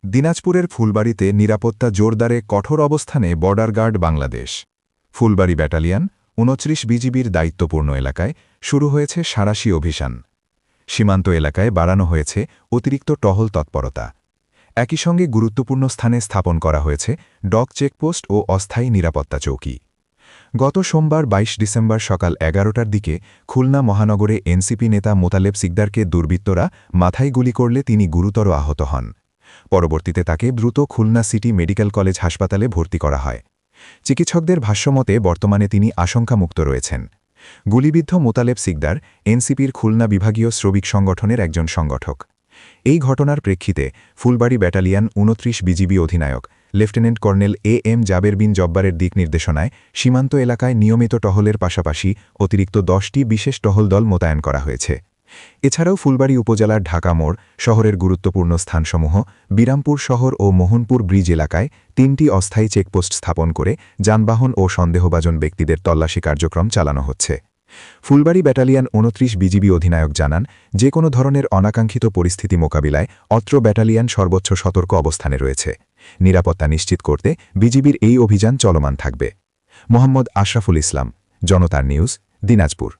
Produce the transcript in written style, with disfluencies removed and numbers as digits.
দিনাজপুরের ফুলবাড়িতে নিরাপত্তা জোরদারে কঠোর অবস্থানে border guard Bangladesh. Phulbari battalion ২৯ বিজিবির দায়িত্বপূর্ণ এলাকায় শুরু হয়েছে সাঁড়াশি অভিযান। সীমান্ত এলাকায় বাড়ানো হয়েছে অতিরিক্ত টহল তৎপরতা। একই সঙ্গে গুরুত্বপূর্ণ স্থানে স্থাপন করা হয়েছে ডক চেকপোস্ট ও অস্থায়ী নিরাপত্তা চৌকি। গত সোমবার ২২ ডিসেম্বর সকাল ১১টার দিকে খুলনা মহানগরে এনসিপি নেতা মোতালেব সিকদারকে দুর্বৃত্তরা মাথায় গুলি করলে তিনি গুরুতর আহত হন। পরবর্তীতে তাকে দ্রুত খুলনা সিটি মেডিকেল কলেজ হাসপাতালে ভর্তি করা হয়। চিকিৎসকদের ভাষ্যমতে বর্তমানে তিনি আশঙ্কামুক্ত রয়েছেন। গুলিবিদ্ধ মোতালেব সিকদার এনসিপির খুলনা বিভাগীয় শ্রমিক সংগঠনের একজন সংগঠক। এই ঘটনার প্রেক্ষিতে ফুলবাড়ি ব্যাটালিয়ন ২৯ বিজিবি অধিনায়ক লেফটেন্যান্ট কর্নেল এম জাবের বিন জব্বারের দিক নির্দেশনায় সীমান্ত এলাকায় নিয়মিত টহলের পাশাপাশি অতিরিক্ত ১০টি বিশেষ টহল দল মোতায়েন করা হয়েছে। এছাড়াও ফুলবাড়ি উপজেলার ঢাকা মোড়, শহরের গুরুত্বপূর্ণ স্থানসমূহ, বিরামপুর শহর ও মোহনপুর ব্রিজ এলাকায় ৩টি অস্থায়ী চেকপোস্ট স্থাপন করে যানবাহন ও সন্দেহভাজন ব্যক্তিদের তল্লাশি কার্যক্রম চালানো হচ্ছে। ফুলবাড়ি ব্যাটালিয়ন ২৯ বিজিবি অধিনায়ক জানান, যে কোনো ধরনের অনাকাঙ্ক্ষিত পরিস্থিতি মোকাবিলায় অত্র ব্যাটালিয়ন সর্বোচ্চ সতর্ক অবস্থানে রয়েছে। নিরাপত্তা নিশ্চিত করতে বিজিবির এই অভিযান চলমান থাকবে। মোহাম্মদ আশরাফুল ইসলাম, জনতার নিউজ, দিনাজপুর।